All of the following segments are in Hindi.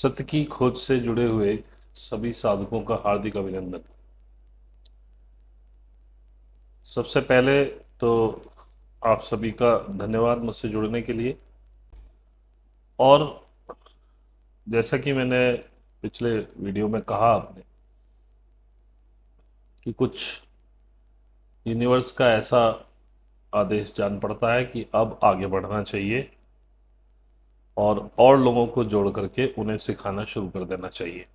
सत्य की खोज से जुड़े हुए सभी साधकों का हार्दिक अभिनंदन। सबसे पहले तो आप सभी का धन्यवाद मुझसे जुड़ने के लिए। और जैसा कि मैंने पिछले वीडियो में कहा आपने कि कुछ यूनिवर्स का ऐसा आदेश जान पड़ता है कि अब आगे बढ़ना चाहिए और लोगों को जोड़ करके उन्हें सिखाना शुरू कर देना चाहिए।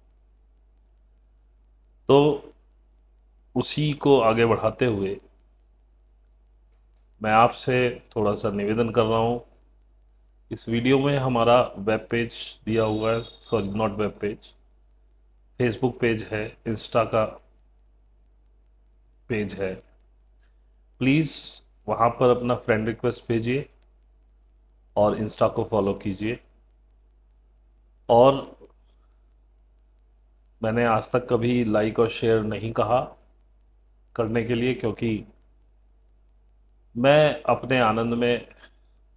तो उसी को आगे बढ़ाते हुए मैं आपसे थोड़ा सा निवेदन कर रहा हूँ। इस वीडियो में हमारा वेब पेज दिया हुआ है, sorry not web page, Facebook page है, इंस्टा का पेज है। प्लीज़ वहाँ पर अपना फ्रेंड रिक्वेस्ट भेजिए और इंस्टा को फॉलो कीजिए। और मैंने आज तक कभी लाइक और शेयर नहीं कहा करने के लिए, क्योंकि मैं अपने आनंद में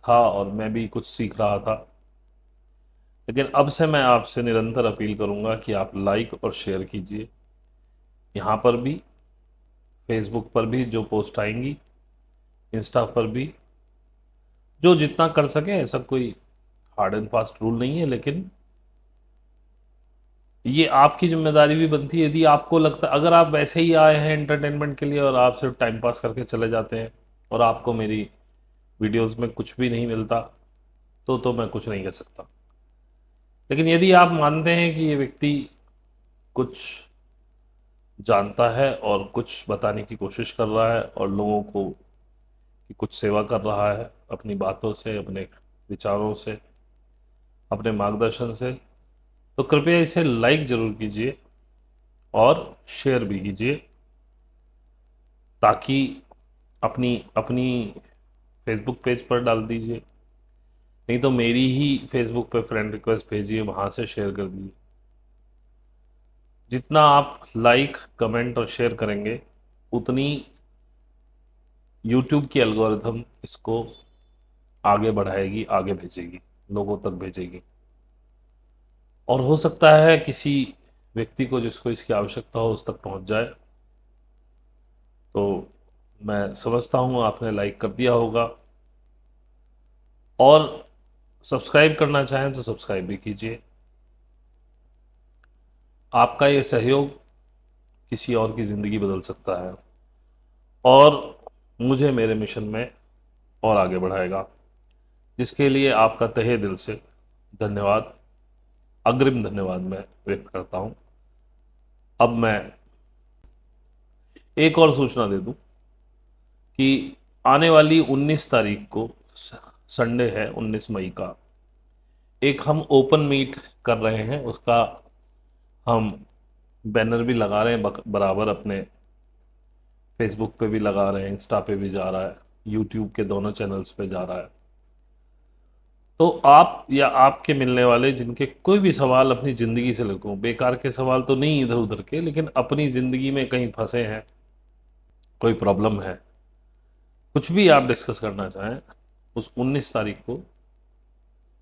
था और मैं भी कुछ सीख रहा था। लेकिन अब से मैं आपसे निरंतर अपील करूंगा कि आप लाइक और शेयर कीजिए। यहाँ पर भी, फेसबुक पर भी जो पोस्ट आएंगी, इंस्टा पर भी, जो जितना कर सके। ऐसा कोई हार्ड एंड फास्ट रूल नहीं है, लेकिन ये आपकी जिम्मेदारी भी बनती है। यदि आपको लगता, अगर आप वैसे ही आए हैं एंटरटेनमेंट के लिए और आप सिर्फ टाइम पास करके चले जाते हैं और आपको मेरी वीडियोस में कुछ भी नहीं मिलता, तो मैं कुछ नहीं कर सकता। लेकिन यदि आप मानते हैं कि ये व्यक्ति कुछ जानता है और कुछ बताने की कोशिश कर रहा है और लोगों को की कुछ सेवा कर रहा है अपनी बातों से, अपने विचारों से, अपने मार्गदर्शन से, तो कृपया इसे लाइक जरूर कीजिए और शेयर भी कीजिए, ताकि अपनी अपनी फेसबुक पेज पर डाल दीजिए। नहीं तो मेरी ही फेसबुक पे फ्रेंड रिक्वेस्ट भेजिए, वहाँ से शेयर कर दीजिए। जितना आप लाइक, कमेंट और शेयर करेंगे, उतनी यूट्यूब की एल्गोरिथम इसको आगे बढ़ाएगी, आगे भेजेगी, लोगों तक भेजेगी। और हो सकता है किसी व्यक्ति को जिसको इसकी आवश्यकता हो उस तक पहुंच जाए। तो मैं समझता हूं आपने लाइक कर दिया होगा, और सब्सक्राइब करना चाहें तो सब्सक्राइब भी कीजिए। आपका ये सहयोग किसी और की ज़िंदगी बदल सकता है और मुझे मेरे मिशन में और आगे बढ़ाएगा, जिसके लिए आपका तहे दिल से धन्यवाद, अग्रिम धन्यवाद मैं व्यक्त करता हूं। अब मैं एक और सूचना दे दूं कि आने वाली 19 तारीख को, संडे है 19 मई का, एक हम ओपन मीट कर रहे हैं। उसका हम बैनर भी लगा रहे हैं बराबर, अपने फेसबुक पे भी लगा रहे हैं, इंस्टा पे भी जा रहा है, यूट्यूब के दोनों चैनल्स पे जा रहा है। तो आप या आपके मिलने वाले जिनके कोई भी सवाल अपनी ज़िंदगी से लेकर, बेकार के सवाल तो नहीं इधर उधर के, लेकिन अपनी ज़िंदगी में कहीं फंसे हैं, कोई प्रॉब्लम है, कुछ भी आप डिस्कस करना चाहें, उस 19 तारीख को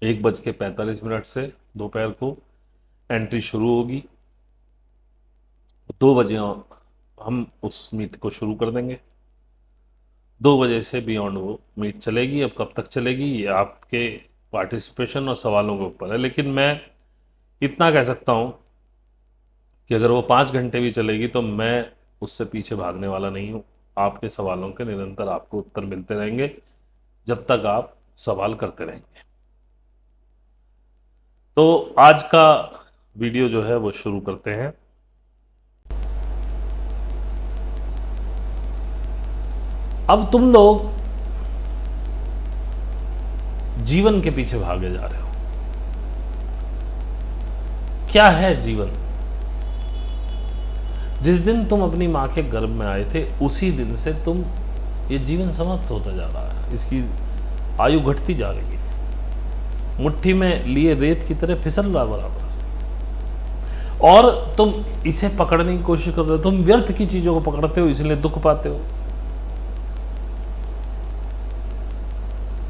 1:45 से दोपहर को एंट्री शुरू होगी। 2 बजे हम उस मीट को शुरू कर देंगे। 2 बजे से बियॉन्ड वो मीट चलेगी। अब कब तक चलेगी ये आपके पार्टिसिपेशन और सवालों के ऊपर है, लेकिन मैं इतना कह सकता हूँ कि अगर वो 5 घंटे भी चलेगी तो मैं उससे पीछे भागने वाला नहीं हूँ। आपके सवालों के निरंतर आपको उत्तर मिलते रहेंगे जब तक आप सवाल करते रहेंगे। तो आज का वीडियो जो है वो शुरू करते हैं। अब तुम लोग जीवन के पीछे भागे जा रहे हो। क्या है जीवन? जिस दिन तुम अपनी मां के गर्भ में आए थे, उसी दिन से ये जीवन समाप्त होता जा रहा है। इसकी आयु घटती जा रही है, मुट्ठी में लिए रेत की तरह फिसल रहा बराबर। और तुम इसे पकड़ने की कोशिश कर रहे हो। तुम व्यर्थ की चीजों को पकड़ते हो, इसलिए दुख पाते हो।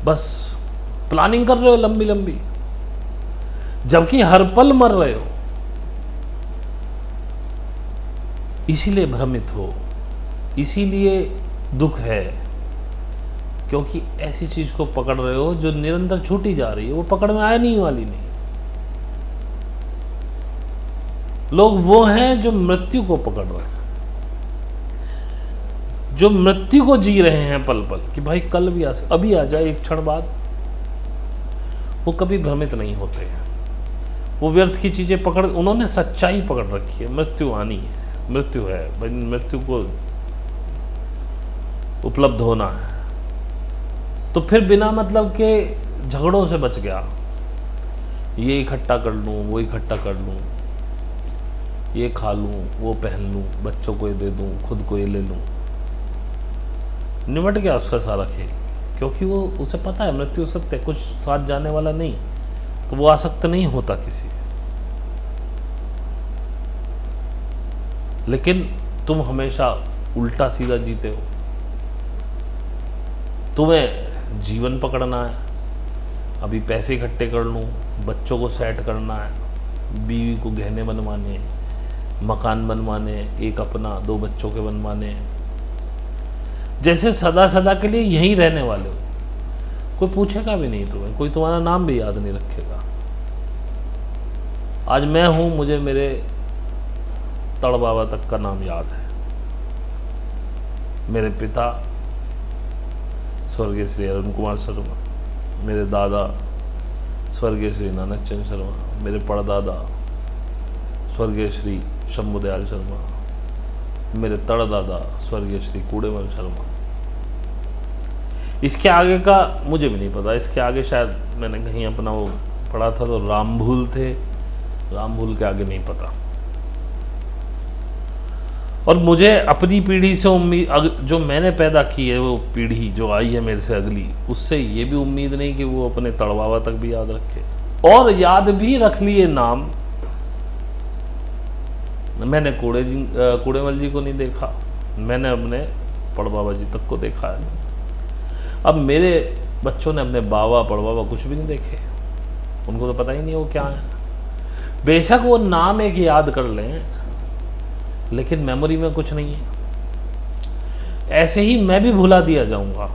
बस प्लानिंग कर रहे हो लंबी लंबी। जबकि हर पल मर रहे हो। इसीलिए भ्रमित हो, इसीलिए दुख है, क्योंकि ऐसी चीज को पकड़ रहे हो जो निरंतर छूटी जा रही है, वो पकड़ में आने नहीं वाली नहीं। लोग वो हैं जो मृत्यु को पकड़ रहे हैं, जो मृत्यु को जी रहे हैं पल पल, कि भाई कल भी अभी आ जाए, एक क्षण बाद। वो कभी भ्रमित नहीं होते हैं। वो व्यर्थ की चीजें पकड़, उन्होंने सच्चाई पकड़ रखी है। मृत्यु आनी है, मृत्यु है भाई, मृत्यु को उपलब्ध होना है। तो फिर बिना मतलब के झगड़ों से बच गया। ये इकट्ठा कर लूँ, वो इकट्ठा कर लूँ, ये खा लूँ, वो पहन लूँ, बच्चों को ये दे दूँ, खुद को ये ले लूँ। निमट गया उसका सारा खेल, क्योंकि वो उसे पता है मृत्यु सत्य, कुछ साथ जाने वाला नहीं, तो वो आसक्त नहीं होता किसी। लेकिन तुम हमेशा उल्टा सीधा जीते हो। तुम्हें जीवन पकड़ना है, अभी पैसे इकट्ठे कर लूँ, बच्चों को सेट करना है, बीवी को गहने बनवाने, मकान बनवाने, एक अपना, 2 बच्चों के बनवाने, जैसे सदा सदा के लिए यहीं रहने वाले हो। कोई पूछेगा भी नहीं तुम्हें, कोई तुम्हारा नाम भी याद नहीं रखेगा। आज मैं हूं, मुझे मेरे तड़ बाबा तक का नाम याद है। मेरे पिता स्वर्गीय श्री अरुण कुमार शर्मा, मेरे दादा स्वर्गीय श्री नानक चंद शर्मा, मेरे परदादा स्वर्गीय श्री शंभुदयाल शर्मा, मेरे तड़दादा स्वर्गीय श्री कूड़ेमल शर्मा। इसके आगे का मुझे भी नहीं पता। इसके आगे शायद मैंने कहीं अपना वो पढ़ा था, तो रामभूल थे, रामभूल के आगे नहीं पता। और मुझे अपनी पीढ़ी से उम्मीद, जो मैंने पैदा की है, वो पीढ़ी जो आई है मेरे से अगली, उससे ये भी उम्मीद नहीं कि वो अपने तड़वावा तक भी याद रखे। और याद भी रख लिए नाम। मैंने कूड़ेमल जी को नहीं देखा, मैंने अपने पड़बाबा जी तक को देखा है। अब मेरे बच्चों ने अपने बाबा पड़बाबा कुछ भी नहीं देखे, उनको तो पता ही नहीं वो क्या है। बेशक वो नाम एक याद कर लें, लेकिन मेमोरी में कुछ नहीं है। ऐसे ही मैं भी भुला दिया जाऊंगा।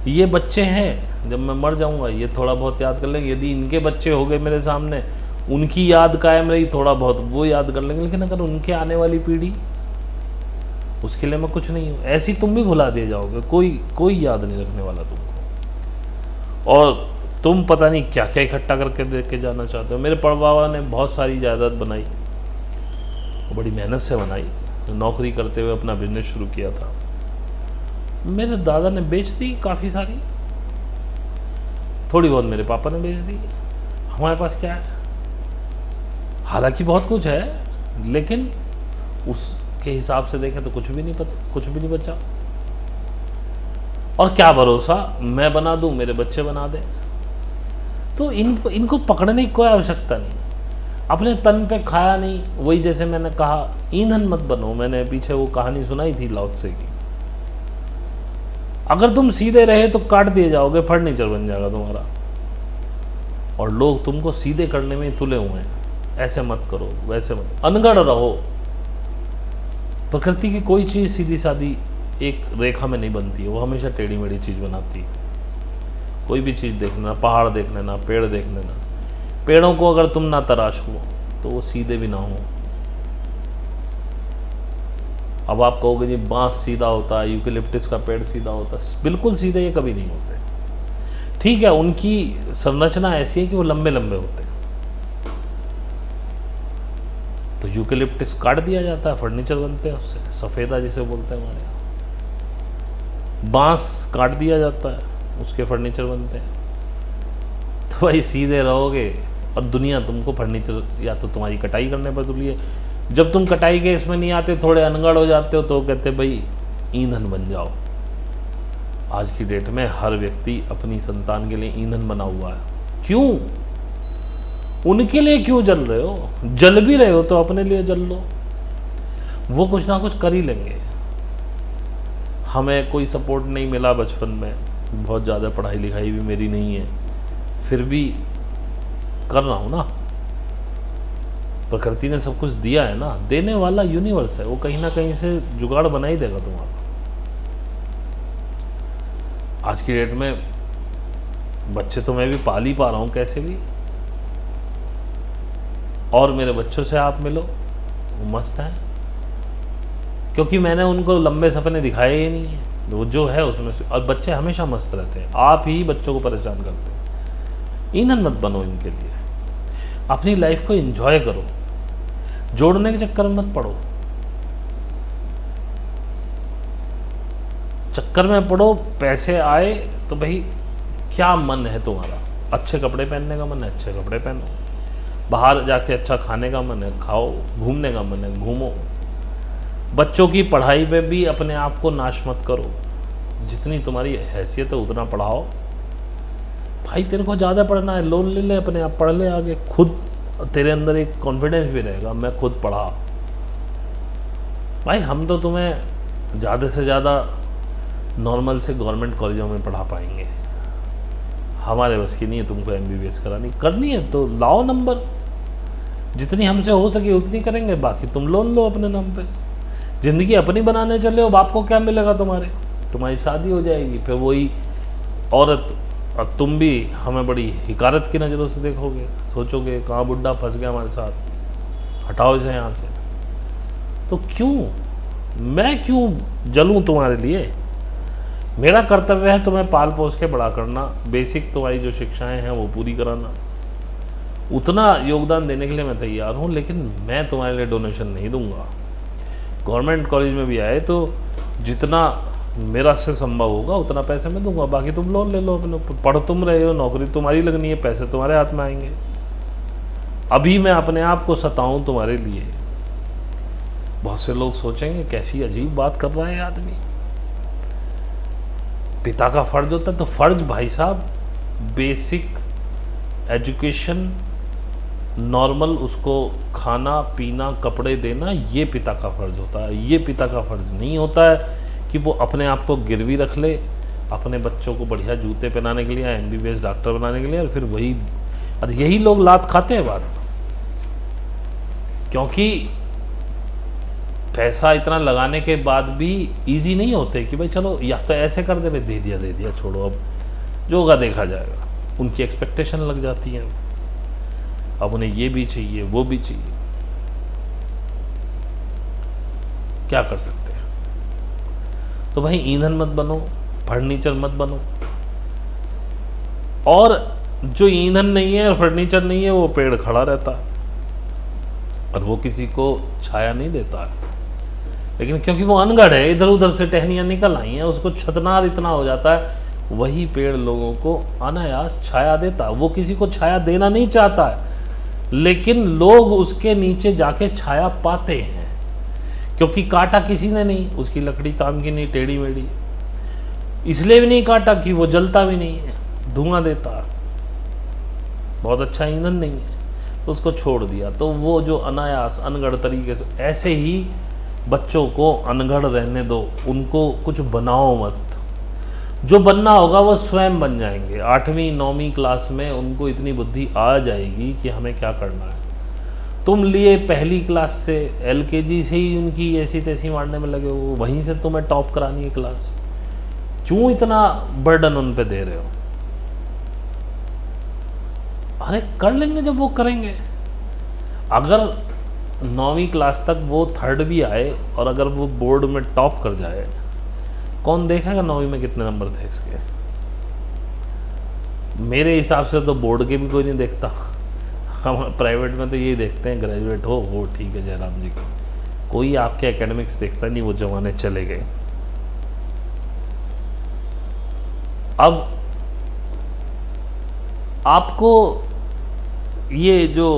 ये बच्चे हैं, जब मैं मर जाऊंगा ये थोड़ा बहुत याद कर लेंगे। यदि इनके बच्चे हो गए मेरे सामने, उनकी याद कायम रही, थोड़ा बहुत वो याद कर लेंगे। लेकिन अगर उनके आने वाली पीढ़ी, उसके लिए मैं कुछ नहीं हूँ। ऐसी तुम भी भुला दिए जाओगे, कोई याद नहीं रखने वाला तुमको। और तुम पता नहीं क्या क्या इकट्ठा करके दे के जाना चाहते हो। मेरे पड़बाबा ने बहुत सारी जायदाद बनाई, बड़ी मेहनत से बनाई। नौकरी करते हुए अपना बिजनेस शुरू किया था। मेरे दादा ने बेच दी काफ़ी सारी, थोड़ी बहुत मेरे पापा ने बेच दी। हमारे पास क्या है? हालांकि बहुत कुछ है, लेकिन उसके हिसाब से देखें तो कुछ भी नहीं बचा। और क्या भरोसा मैं बना दूं, मेरे बच्चे बना दें। तो इनको पकड़ने की कोई आवश्यकता नहीं। अपने तन पे खाया नहीं, वही जैसे मैंने कहा, ईंधन मत बनो। मैंने पीछे वो कहानी सुनाई थी लाओ त्से की। अगर तुम सीधे रहे तो काट दिए जाओगे, फर्नीचर बन जाएगा तुम्हारा। और लोग तुमको सीधे करने में तुले हुए हैं, ऐसे मत करो, वैसे मत, अनगढ़ रहो। प्रकृति की कोई चीज़ सीधी सादी एक रेखा में नहीं बनती है, वो हमेशा टेढ़ी मेढ़ी चीज़ बनाती है। कोई भी चीज़ देख लेना, पहाड़ देख लेना, पेड़ देख लेना, पेड़ों को अगर तुम ना तराशो तो वो सीधे भी ना हो। अब आप कहोगे जी बांस सीधा होता है, यूकेलिप्टस का पेड़ सीधा होता है। बिल्कुल सीधे ये कभी नहीं होते। ठीक है, उनकी संरचना ऐसी है कि वो लंबे लंबे होते हैं। तो यूकेलिप्टस काट दिया जाता है, फर्नीचर बनते हैं उससे, सफ़ेदा जिसे बोलते हैं हमारे यहाँ। बांस काट दिया जाता है, उसके फर्नीचर बनते हैं। तो भाई सीधे रहोगे और दुनिया तुमको फर्नीचर, या तो तुम्हारी कटाई करने पर तुली है। जब तुम कटाई के इसमें नहीं आते, थोड़े अनगढ़ हो जाते हो, तो कहते भाई ईंधन बन जाओ। आज की डेट में हर व्यक्ति अपनी संतान के लिए ईंधन बना हुआ है। क्यों? उनके लिए क्यों जल रहे हो? जल भी रहे हो तो अपने लिए जल लो, वो कुछ ना कुछ कर ही लेंगे। हमें कोई सपोर्ट नहीं मिला बचपन में, बहुत ज़्यादा पढ़ाई लिखाई भी मेरी नहीं है, फिर भी कर रहा हूँ ना, प्रकृति ने सब कुछ दिया है ना, देने वाला यूनिवर्स है, वो कहीं ना कहीं से जुगाड़ बना ही देगा तुम्हारा। आज की डेट में बच्चे तो मैं भी पाल ही पा रहा हूँ कैसे भी, और मेरे बच्चों से आप मिलो वो मस्त हैं, क्योंकि मैंने उनको लंबे सपने दिखाए ही नहीं है, वो जो है उसमें से। और बच्चे हमेशा मस्त रहते हैं, आप ही बच्चों को परेशान करते हैं। ईंधन मत बनो इनके लिए, अपनी लाइफ को एंजॉय करो, जोड़ने के चक्कर में मत पड़ो। चक्कर में पड़ो पैसे आए तो भाई क्या मन है तुम्हारा, अच्छे कपड़े पहनने का मन है अच्छे कपड़े पहनो, बाहर जाके अच्छा खाने का मन है खाओ, घूमने का मन है घूमो। बच्चों की पढ़ाई पे भी अपने आप को नाश मत करो, जितनी तुम्हारी हैसियत है उतना पढ़ाओ। भाई तेरे को ज़्यादा पढ़ना है, लोन ले ले, अपने आप पढ़ ले आगे, खुद तेरे अंदर एक कॉन्फिडेंस भी रहेगा, मैं खुद पढ़ा। भाई हम तो तुम्हें ज़्यादा से ज़्यादा नॉर्मल से गवर्नमेंट कॉलेजों में पढ़ा पाएंगे, हमारे बस की नहीं है तुमको MBBS करानी। करनी है तो लाओ नंबर, जितनी हमसे हो सके उतनी करेंगे, बाकी तुम लोन लो अपने नाम पे। ज़िंदगी अपनी बनाने चले हो, बाप को क्या मिलेगा तुम्हारी शादी हो जाएगी, फिर वही औरत और तुम भी हमें बड़ी हिकारत की नज़रों से देखोगे, सोचोगे कहाँ बुढ़ा फंस गया हमारे साथ, हटाओ इसे यहाँ से। तो मैं क्यों जलूँ तुम्हारे लिए? मेरा कर्तव्य है तुम्हें पाल पोस के बड़ा करना, बेसिक तुम्हारी जो शिक्षाएं हैं वो पूरी कराना। उतना योगदान देने के लिए मैं तैयार हूँ, लेकिन मैं तुम्हारे लिए डोनेशन नहीं दूंगा। गवर्नमेंट कॉलेज में भी आए तो जितना मेरा से संभव होगा उतना पैसे मैं दूंगा, बाकी तुम लोन ले लो अपने ऊपर। पढ़ तुम रहे हो, नौकरी तुम्हारी लगनी है, पैसे तुम्हारे हाथ में आएंगे। अभी मैं अपने आप को सताऊं तुम्हारे लिए? बहुत से लोग सोचेंगे कैसी अजीब बात कर रहा है आदमी। पिता का फर्ज होता है तो फर्ज भाई साहब बेसिक एजुकेशन, नॉर्मल उसको खाना पीना कपड़े देना, ये पिता का फर्ज होता है। ये पिता का फर्ज नहीं होता है कि वो अपने आप को गिरवी रख ले अपने बच्चों को बढ़िया जूते पहनाने के लिए, MBBS डॉक्टर बनाने के लिए, और फिर वही और यही लोग लात खाते हैं बाद, क्योंकि पैसा इतना लगाने के बाद भी इजी नहीं होते कि भाई चलो या तो ऐसे कर दे, भाई दे दिया छोड़ो, अब जो होगा देखा जाएगा। उनकी एक्सपेक्टेशन लग जाती है, अब उन्हें ये भी चाहिए वो भी चाहिए, क्या कर सकते हैं। तो भाई ईंधन मत बनो, फर्नीचर मत बनो। और जो ईंधन नहीं है और फर्नीचर नहीं है वो पेड़ खड़ा रहता है और वो किसी को छाया नहीं देता है, लेकिन क्योंकि वो अनगढ़ है, इधर उधर से टहनियाँ निकल आई हैं, उसको छतनार इतना हो जाता है, वही पेड़ लोगों को अनायास छाया देता है। वो किसी को छाया देना नहीं चाहता है, लेकिन लोग उसके नीचे जाके छाया पाते हैं, क्योंकि काटा किसी ने नहीं, उसकी लकड़ी काम की नहीं, टेढ़ी मेढ़ी, इसलिए भी नहीं काटा कि वो जलता भी नहीं है, धुआं देता है, बहुत अच्छा ईंधन नहीं है, तो उसको छोड़ दिया। तो वो जो अनायास अनगढ़ तरीके से, ऐसे ही बच्चों को अनगढ़ रहने दो, उनको कुछ बनाओ मत। जो बनना होगा वो स्वयं बन जाएंगे। 8वीं 9वीं क्लास में उनको इतनी बुद्धि आ जाएगी कि हमें क्या करना है। तुम लिए पहली क्लास से, LKG से ही उनकी ऐसी तैसी मारने में लगे हो, वहीं से तुम्हें टॉप करानी है क्लास, क्यों इतना बर्डन उन पे दे रहे हो? अरे कर लेंगे जब वो करेंगे। अगर 9वीं क्लास तक वो 3rd भी आए और अगर वो बोर्ड में टॉप कर जाए, कौन देखेगा 9वीं में कितने नंबर थे इसके? मेरे हिसाब से तो बोर्ड के भी कोई नहीं देखता। हम प्राइवेट में तो यही देखते हैं, ग्रेजुएट हो ठीक है जयराम जी को, कोई आपके एकेडमिक्स देखता नहीं, वो जमाने चले गए। अब आपको ये जो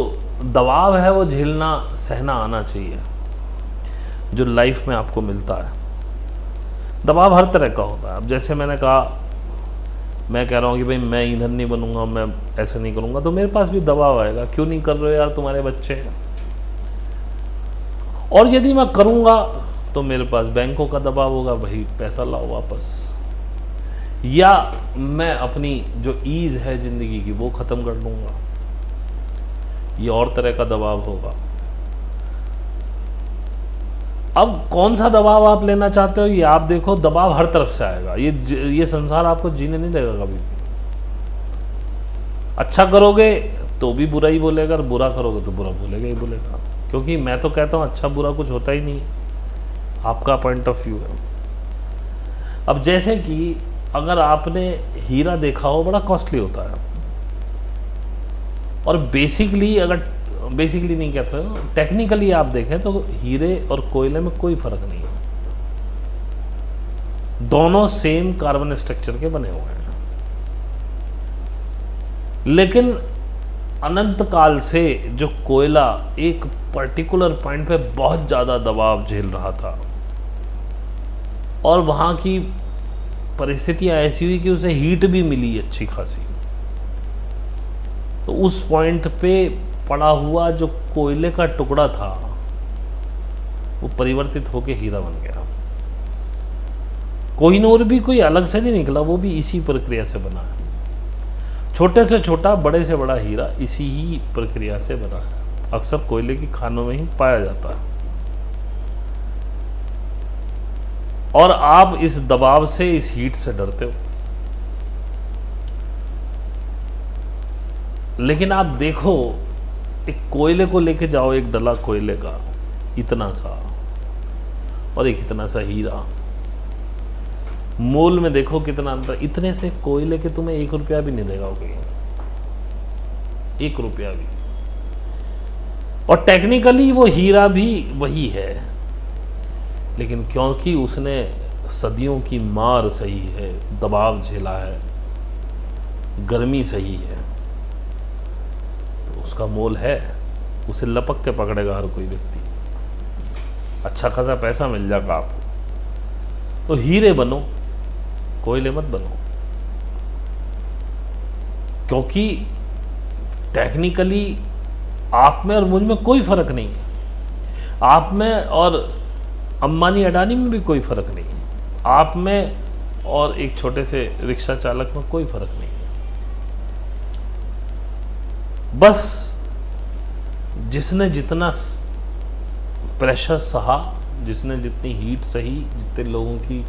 दबाव है वो झेलना सहना आना चाहिए, जो लाइफ में आपको मिलता है। दबाव हर तरह का होता है। अब जैसे मैंने कहा, मैं कह रहा हूँ कि भाई मैं ईंधन नहीं बनूंगा, मैं ऐसे नहीं करूँगा, तो मेरे पास भी दबाव आएगा, क्यों नहीं कर रहे हो यार, तुम्हारे बच्चे हैं। और यदि मैं करूँगा तो मेरे पास बैंकों का दबाव होगा, भाई पैसा लाओ वापस, या मैं अपनी जो ईज़ है ज़िंदगी की वो ख़त्म कर दूँगा। ये और तरह का दबाव होगा। अब कौन सा दबाव आप लेना चाहते हो ये आप देखो, दबाव हर तरफ से आएगा। ये संसार आपको जीने नहीं देगा कभी भी। अच्छा करोगे तो भी बुरा ही बोलेगा, और बुरा करोगे तो बुरा बोलेगा ही बोलेगा, क्योंकि मैं तो कहता हूँ अच्छा बुरा कुछ होता ही नहीं है, आपका पॉइंट ऑफ व्यू है। अब जैसे कि अगर आपने हीरा देखा हो, बड़ा कॉस्टली होता है, और बेसिकली नहीं कहते, टेक्निकली आप देखें तो हीरे और कोयले में कोई फर्क नहीं है, दोनों सेम कार्बन स्ट्रक्चर के बने हुए हैं। लेकिन अनंत काल से जो कोयला एक पर्टिकुलर पॉइंट पे बहुत ज़्यादा दबाव झेल रहा था, और वहाँ की परिस्थितियाँ ऐसी हुई कि उसे हीट भी मिली अच्छी खासी, तो उस पॉइंट पे पड़ा हुआ जो कोयले का टुकड़ा था वो परिवर्तित होकर हीरा बन गया। कोहिनूर भी कोई अलग से नहीं निकला, वो भी इसी प्रक्रिया से बना है। छोटे से छोटा, बड़े से बड़ा हीरा इसी ही प्रक्रिया से बना है। अक्सर कोयले की खानों में ही पाया जाता है। और आप इस दबाव से, इस हीट से डरते हो, लेकिन आप देखो एक कोयले को लेके जाओ, एक डला कोयले का इतना सा, और एक इतना सा हीरा, मोल में देखो कितना अंतर। इतने से कोयले के तुम्हें 1 रुपया भी नहीं देगा कोई, 1 रुपया भी। और टेक्निकली वो हीरा भी वही है, लेकिन क्योंकि उसने सदियों की मार सही है, दबाव झेला है, गर्मी सही है, तो उसका मोल है। उसे लपक के पकड़ेगा हर कोई व्यक्ति, अच्छा खासा पैसा मिल जाएगा आपको। तो हीरे बनो, कोयले मत बनो, क्योंकि टेक्निकली आप में और मुझ में कोई फर्क नहीं है, आप में और अंबानी अडानी में भी कोई फर्क नहीं है, आप में और एक छोटे से रिक्शा चालक में कोई फर्क नहीं है। बस जिसने जितना प्रेशर सहा, जिसने जितनी हीट सही, जितने लोगों की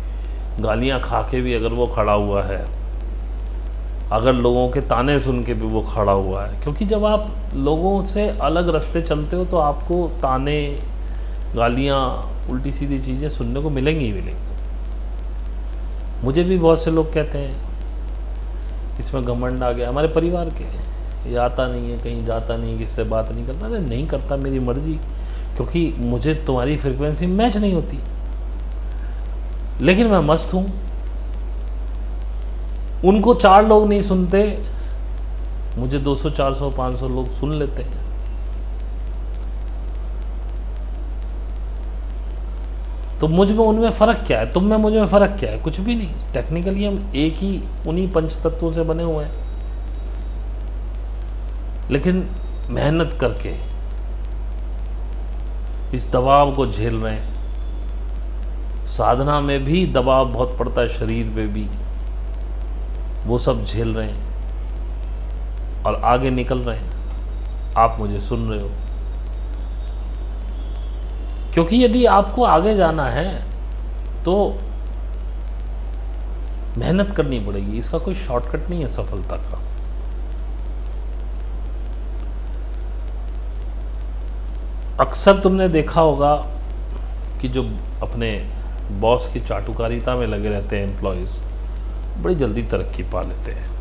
गालियां खा के भी अगर वो खड़ा हुआ है, अगर लोगों के ताने सुन के भी वो खड़ा हुआ है, क्योंकि जब आप लोगों से अलग रास्ते चलते हो तो आपको ताने, गालियां, उल्टी सीधी चीज़ें सुनने को मिलेंगी ही मिलेंगी। मुझे भी बहुत से लोग कहते हैं इसमें घमंड आ गया, हमारे परिवार के, ये आता नहीं है, कहीं जाता नहीं, किससे बात नहीं करता। अरे नहीं करता, मेरी मर्जी, क्योंकि मुझे तुम्हारी फ्रीक्वेंसी मैच नहीं होती, लेकिन मैं मस्त हूँ। उनको 4 लोग नहीं सुनते, मुझे 200, 400, 500 लोग सुन लेते हैं। तो मुझ में उनमें फ़र्क क्या है, तुम में मुझ में फ़र्क क्या है? कुछ भी नहीं। टेक्निकली हम एक ही उन्हीं पंच तत्वों से बने हुए हैं, लेकिन मेहनत करके इस दबाव को झेल रहे हैं। साधना में भी दबाव बहुत पड़ता है, शरीर पे भी, वो सब झेल रहे हैं और आगे निकल रहे हैं। आप मुझे सुन रहे हो, क्योंकि यदि आपको आगे जाना है तो मेहनत करनी पड़ेगी। इसका कोई शॉर्टकट नहीं है सफलता का। अक्सर तुमने देखा होगा कि जो अपने बॉस की चाटुकारिता में लगे रहते हैं एम्प्लॉयज़, बड़ी जल्दी तरक्की पा लेते हैं,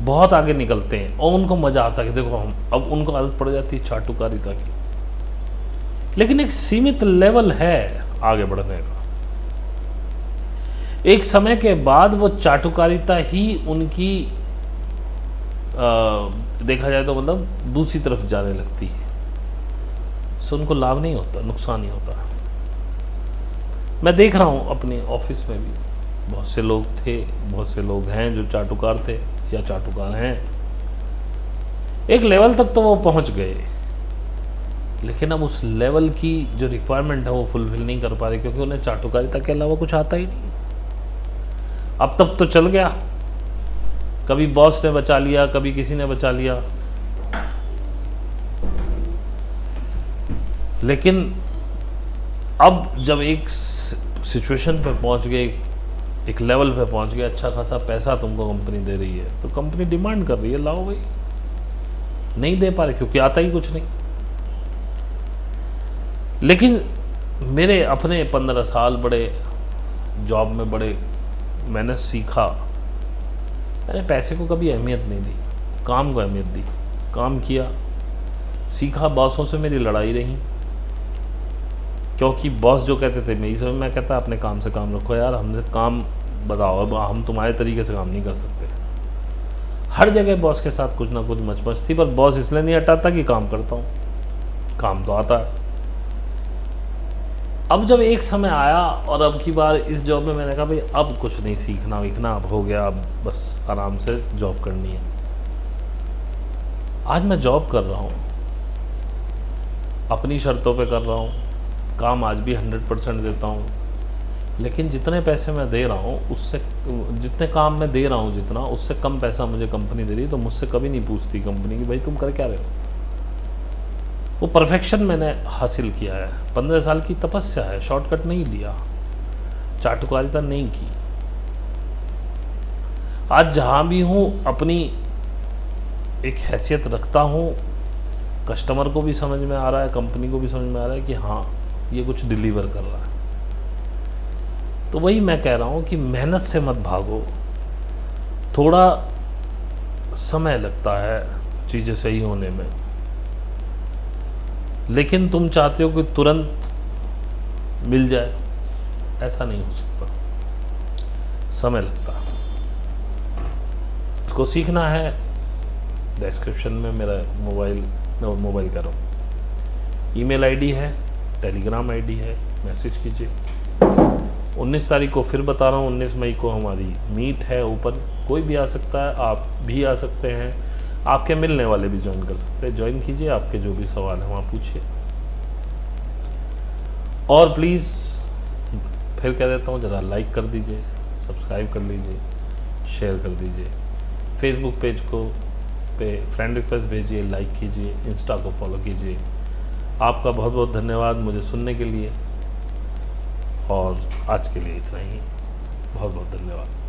बहुत आगे निकलते हैं, और उनको मज़ा आता है कि देखो हम, अब उनको आदत पड़ जाती है चाटुकारिता की। लेकिन एक सीमित लेवल है आगे बढ़ने का। एक समय के बाद वो चाटुकारिता ही उनकी देखा जाए तो मतलब दूसरी तरफ जाने लगती है, सो उनको लाभ नहीं होता, नुकसान ही होता है। मैं देख रहा हूँ अपने ऑफिस में भी बहुत से लोग थे, बहुत से लोग हैं जो चाटुकार थे या चाटुकार हैं। एक लेवल तक तो वो पहुँच गए, लेकिन अब उस लेवल की जो रिक्वायरमेंट है वो फुलफिल नहीं कर पा रहे, क्योंकि उन्हें चाटुकारिता के अलावा कुछ आता ही नहीं। अब तब तो चल गया, कभी बॉस ने बचा लिया, कभी किसी ने बचा लिया, लेकिन अब जब एक सिचुएशन पे पहुंच गए, एक लेवल पे पहुंच गए, अच्छा खासा पैसा तुमको कंपनी दे रही है, तो कंपनी डिमांड कर रही है लाओ भाई। नहीं दे पा रहे क्योंकि आता ही कुछ नहीं। लेकिन मेरे अपने 15 साल बड़े जॉब में बड़े मैंने सीखा, मैंने पैसे को कभी अहमियत नहीं दी, काम को अहमियत दी, काम किया, सीखा। बॉसों से मेरी लड़ाई रही, क्योंकि बॉस जो कहते थे मेरी समझ में, कहता अपने काम से काम रखो यार, हमसे काम बताओ, अब हम तुम्हारे तरीके से काम नहीं कर सकते। हर जगह बॉस के साथ कुछ ना कुछ मचमच थी, पर बॉस इसलिए नहीं हटाता कि काम करता हूँ, काम तो आता है। अब जब एक समय आया और अब की बार इस जॉब में मैंने कहा भाई अब कुछ नहीं सीखना वीखना, अब हो गया, अब बस आराम से जॉब करनी है। आज मैं जॉब कर रहा हूँ, अपनी शर्तों पे कर रहा हूँ, काम आज भी 100% देता हूँ, लेकिन जितने पैसे मैं दे रहा हूँ उससे, जितने काम मैं दे रहा हूँ जितना, उससे कम पैसा मुझे कंपनी दे रही है। तो मुझसे कभी नहीं पूछती कंपनी कि भाई तुम कर क्या रहे हो। वो परफेक्शन मैंने हासिल किया है, 15 साल की तपस्या है, शॉर्टकट नहीं लिया, चाटुकारिता नहीं की। आज जहाँ भी हूँ अपनी एक हैसियत रखता हूँ, कस्टमर को भी समझ में आ रहा है, कंपनी को भी समझ में आ रहा है कि हाँ ये कुछ डिलीवर कर रहा है। तो वही मैं कह रहा हूँ कि मेहनत से मत भागो, थोड़ा समय लगता है चीज़ें सही होने में, लेकिन तुम चाहते हो कि तुरंत मिल जाए, ऐसा नहीं हो सकता, समय लगता है। इसको सीखना है, डिस्क्रिप्शन में मेरा मोबाइल कह रहा हूँ, ईमेल आईडी है, टेलीग्राम आईडी है, मैसेज कीजिए। 19 तारीख को फिर बता रहा हूँ, 19 मई को हमारी मीट है ओपन, कोई भी आ सकता है, आप भी आ सकते हैं, आपके मिलने वाले भी ज्वाइन कर सकते हैं। ज्वाइन कीजिए, आपके जो भी सवाल हैं वहाँ पूछिए। और प्लीज़ फिर कह देता हूँ, ज़रा लाइक कर दीजिए, सब्सक्राइब कर लीजिए, शेयर कर दीजिए, फेसबुक पेज को पे फ्रेंड रिक्वेस्ट भेजिए, लाइक कीजिए, इंस्टा को फॉलो कीजिए। आपका बहुत बहुत धन्यवाद मुझे सुनने के लिए, और आज के लिए इतना ही। बहुत बहुत धन्यवाद।